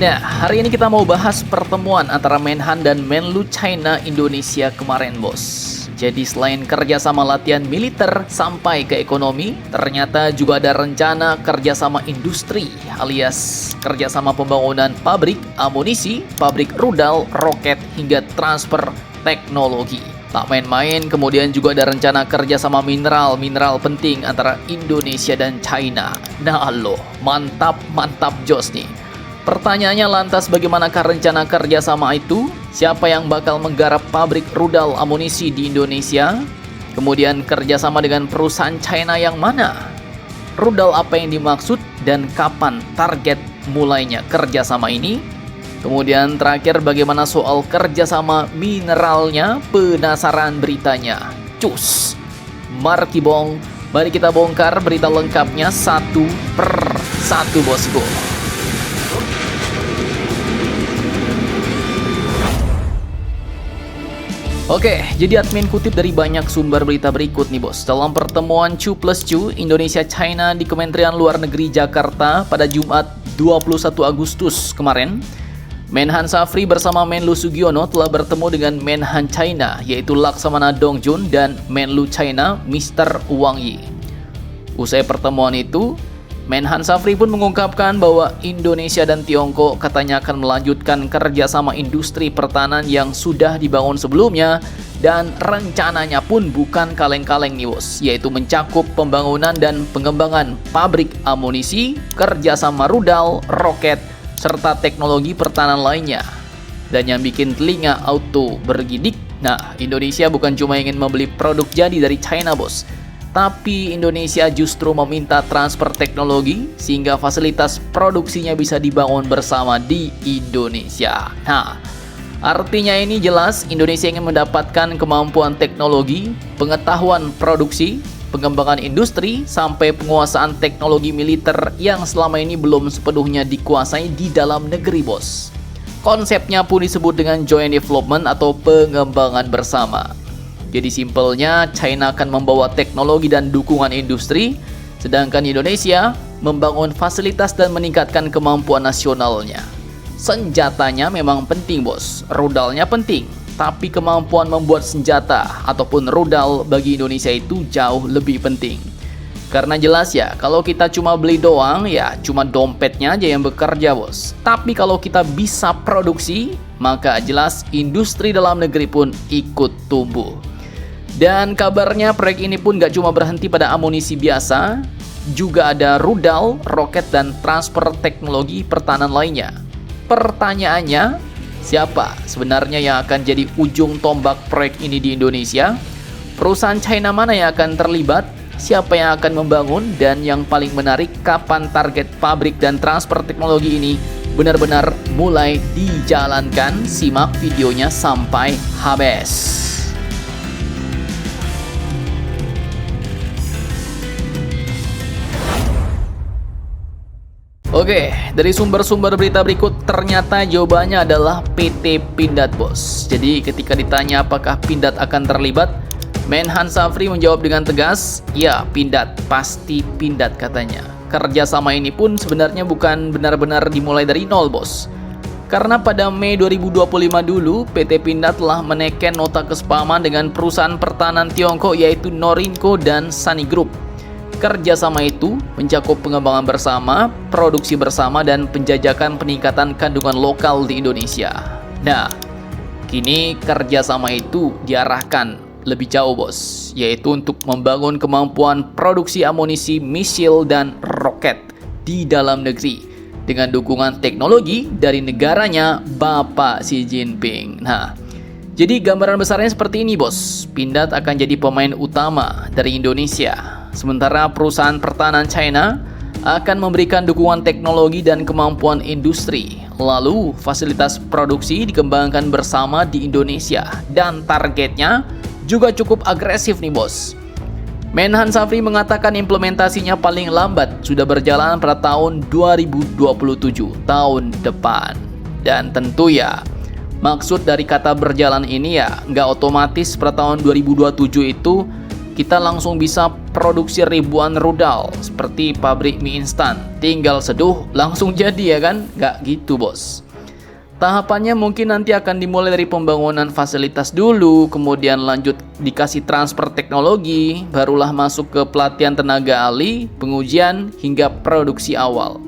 Nah, hari ini kita mau bahas pertemuan antara Menhan dan Menlu China Indonesia kemarin, bos. Jadi selain kerjasama latihan militer sampai ke ekonomi, ternyata juga ada rencana kerjasama industri alias kerjasama pembangunan pabrik amunisi, pabrik rudal, roket, hingga transfer teknologi. Tak main-main, kemudian juga ada rencana kerjasama mineral penting antara Indonesia dan China. Nah loh, mantap jos nih. Pertanyaannya lantas bagaimanakah rencana kerjasama itu? Siapa yang bakal menggarap pabrik rudal amunisi di Indonesia? Kemudian kerjasama dengan perusahaan China yang mana? Rudal apa yang dimaksud dan kapan target mulainya kerjasama ini? Kemudian terakhir bagaimana soal kerjasama mineralnya? Penasaran beritanya? Cus! Markibong, mari kita bongkar berita lengkapnya satu per satu, bosku. Oke, jadi admin kutip dari banyak sumber berita berikut nih, bos. Dalam pertemuan Chu+Chu Indonesia-China di Kementerian Luar Negeri Jakarta pada Jumat 21 Agustus kemarin, Menhan Safri bersama Menlu Sugiono telah bertemu dengan Menhan China, yaitu Laksamana Dongjun, dan Menlu China, Mr. Wang Yi. Usai pertemuan itu, Menhan Safri pun mengungkapkan bahwa Indonesia dan Tiongkok katanya akan melanjutkan kerjasama industri pertahanan yang sudah dibangun sebelumnya, dan rencananya pun bukan kaleng-kaleng nih, bos, yaitu mencakup pembangunan dan pengembangan pabrik amunisi, kerjasama rudal, roket, serta teknologi pertahanan lainnya. Dan yang bikin telinga auto bergidik, nah, Indonesia bukan cuma ingin membeli produk jadi dari China, bos, tapi Indonesia justru meminta transfer teknologi sehingga fasilitas produksinya bisa dibangun bersama di Indonesia. Nah, artinya ini jelas Indonesia ingin mendapatkan kemampuan teknologi, pengetahuan produksi, pengembangan industri, sampai penguasaan teknologi militer yang selama ini belum sepenuhnya dikuasai di dalam negeri, bos. Konsepnya pun disebut dengan joint development atau pengembangan bersama. Jadi simpelnya, China akan membawa teknologi dan dukungan industri, sedangkan Indonesia membangun fasilitas dan meningkatkan kemampuan nasionalnya. Senjatanya memang penting, bos, rudalnya penting, tapi kemampuan membuat senjata ataupun rudal bagi Indonesia itu jauh lebih penting. Karena jelas ya, kalau kita cuma beli doang, ya cuma dompetnya aja yang bekerja, bos. Tapi kalau kita bisa produksi, maka jelas industri dalam negeri pun ikut tumbuh. Dan kabarnya proyek ini pun gak cuma berhenti pada amunisi biasa, juga ada rudal, roket, dan transfer teknologi pertahanan lainnya. Pertanyaannya, siapa sebenarnya yang akan jadi ujung tombak proyek ini di Indonesia? Perusahaan China mana yang akan terlibat? Siapa yang akan membangun? Dan yang paling menarik, kapan target pabrik dan transfer teknologi ini benar-benar mulai dijalankan? Simak videonya sampai habis. Oke, dari sumber-sumber berita berikut ternyata jawabannya adalah PT Pindad, bos. Jadi ketika ditanya apakah Pindad akan terlibat, Menhan Safri menjawab dengan tegas, ya Pindad, pasti Pindad katanya. Kerjasama ini pun sebenarnya bukan benar-benar dimulai dari nol, bos. Karena pada Mei 2025 dulu, PT Pindad telah meneken nota kesepahaman dengan perusahaan pertahanan Tiongkok yaitu Norinco dan Sunny Group. Kerjasama itu mencakup pengembangan bersama, produksi bersama, dan penjajakan peningkatan kandungan lokal di Indonesia. Nah, kini kerjasama itu diarahkan lebih jauh, bos, yaitu untuk membangun kemampuan produksi amunisi, misil, dan roket di dalam negeri dengan dukungan teknologi dari negaranya Bapak Xi Jinping. Nah, jadi gambaran besarnya seperti ini, bos. Pindad akan jadi pemain utama dari Indonesia. Sementara perusahaan pertahanan China akan memberikan dukungan teknologi dan kemampuan industri. Lalu fasilitas produksi dikembangkan bersama di Indonesia. Dan targetnya juga cukup agresif nih, bos. Menhan Safri mengatakan implementasinya paling lambat sudah berjalan pada tahun 2027, tahun depan. Dan tentu ya, maksud dari kata berjalan ini ya nggak otomatis pada tahun 2027 itu kita langsung bisa produksi ribuan rudal seperti pabrik mie instan. Tinggal seduh langsung jadi ya kan? Nggak gitu bos. Tahapannya mungkin nanti akan dimulai dari pembangunan fasilitas dulu, kemudian lanjut dikasih transfer teknologi, barulah masuk ke pelatihan tenaga ahli, pengujian, hingga produksi awal.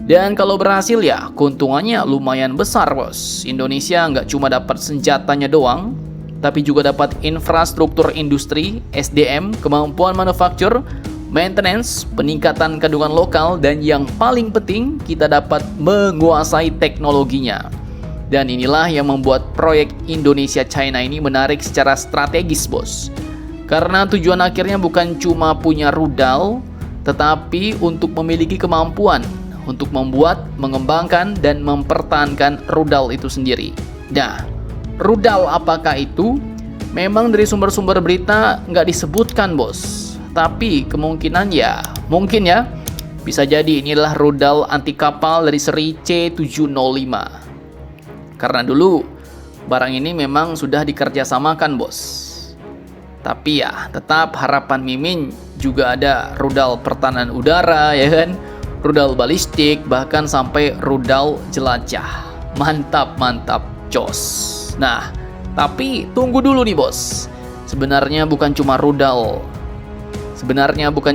Dan kalau berhasil ya keuntungannya lumayan besar bos. Indonesia nggak cuma dapat senjatanya doang, tapi juga dapat infrastruktur industri, SDM, kemampuan manufaktur, maintenance, peningkatan kandungan lokal, dan yang paling penting kita dapat menguasai teknologinya. Dan inilah yang membuat proyek Indonesia-China ini menarik secara strategis bos. Karena tujuan akhirnya bukan cuma punya rudal, tetapi untuk memiliki kemampuan untuk membuat, mengembangkan, dan mempertahankan rudal itu sendiri. Nah, rudal apakah itu? Memang dari sumber-sumber berita nggak disebutkan bos. Tapi kemungkinan ya, mungkin ya, bisa jadi inilah rudal anti kapal dari seri C705. Karena dulu barang ini memang sudah dikerjasamakan bos. Tapi ya, tetap harapan Mimin juga ada rudal pertahanan udara ya kan, rudal balistik, bahkan sampai rudal jelajah. Mantap, jos. Nah, tapi tunggu dulu nih bos. Sebenarnya bukan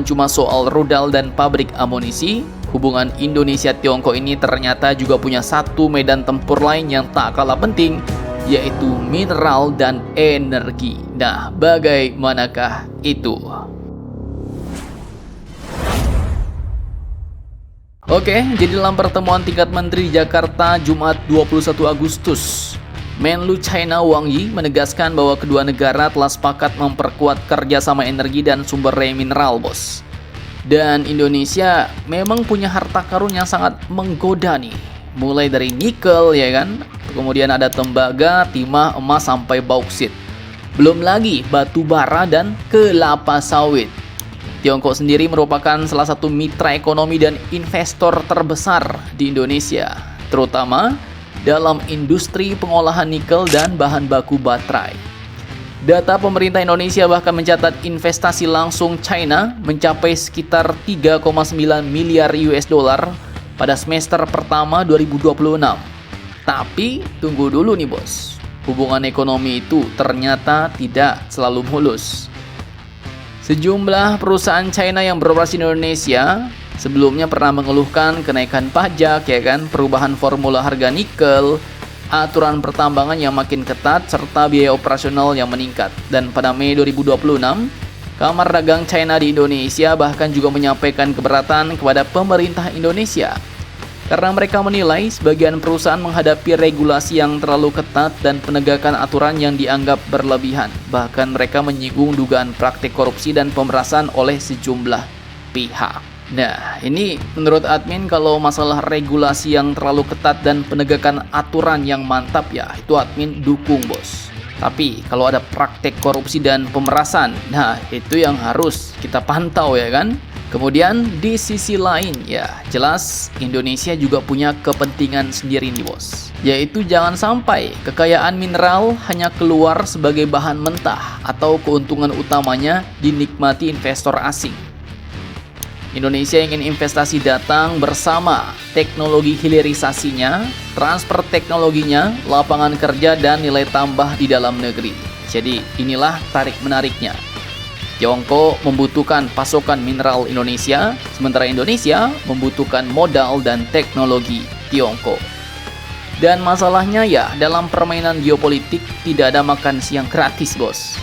cuma soal rudal dan pabrik amunisi. Hubungan Indonesia-Tiongkok ini ternyata juga punya satu medan tempur lain yang tak kalah penting, yaitu mineral dan energi. Nah, bagaimanakah itu? Oke, jadi dalam pertemuan tingkat menteri di Jakarta Jumat 21 Agustus, Menlu China Wang Yi menegaskan bahwa kedua negara telah sepakat memperkuat kerjasama energi dan sumber daya mineral, bos. Dan Indonesia memang punya harta karun yang sangat menggoda nih, mulai dari nikel ya kan, kemudian ada tembaga, timah, emas, sampai bauksit. Belum lagi batu bara dan kelapa sawit. Tiongkok sendiri merupakan salah satu mitra ekonomi dan investor terbesar di Indonesia, terutama dalam industri pengolahan nikel dan bahan baku baterai. Data pemerintah Indonesia bahkan mencatat investasi langsung China mencapai sekitar 3,9 miliar US dollar pada semester pertama 2026. Tapi tunggu dulu nih bos, hubungan ekonomi itu ternyata tidak selalu mulus. Sejumlah perusahaan China yang beroperasi di Indonesia sebelumnya pernah mengeluhkan kenaikan pajak ya kan, perubahan formula harga nikel, aturan pertambangan yang makin ketat, serta biaya operasional yang meningkat. Dan pada Mei 2026, Kamar Dagang China di Indonesia bahkan juga menyampaikan keberatan kepada pemerintah Indonesia karena mereka menilai sebagian perusahaan menghadapi regulasi yang terlalu ketat dan penegakan aturan yang dianggap berlebihan. Bahkan mereka menyinggung dugaan praktik korupsi dan pemerasan oleh sejumlah pihak. Nah, ini menurut admin kalau masalah regulasi yang terlalu ketat dan penegakan aturan yang mantap ya, itu admin dukung bos. Tapi kalau ada praktik korupsi dan pemerasan, nah itu yang harus kita pantau ya kan. Kemudian di sisi lain ya jelas Indonesia juga punya kepentingan sendiri nih bos, yaitu jangan sampai kekayaan mineral hanya keluar sebagai bahan mentah atau keuntungan utamanya dinikmati investor asing. Indonesia ingin investasi datang bersama teknologi hilirisasinya, transfer teknologinya, lapangan kerja, dan nilai tambah di dalam negeri. Jadi inilah tarik menariknya. Tiongkok membutuhkan pasokan mineral Indonesia, sementara Indonesia membutuhkan modal dan teknologi Tiongkok. Dan masalahnya ya, dalam permainan geopolitik tidak ada makan siang gratis bos.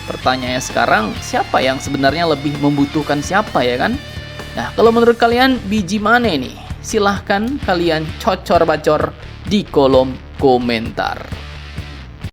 Pertanyaannya sekarang, siapa yang sebenarnya lebih membutuhkan siapa ya kan? Nah, kalau menurut kalian biji mana nih? Silahkan kalian cocor-bacor di kolom komentar.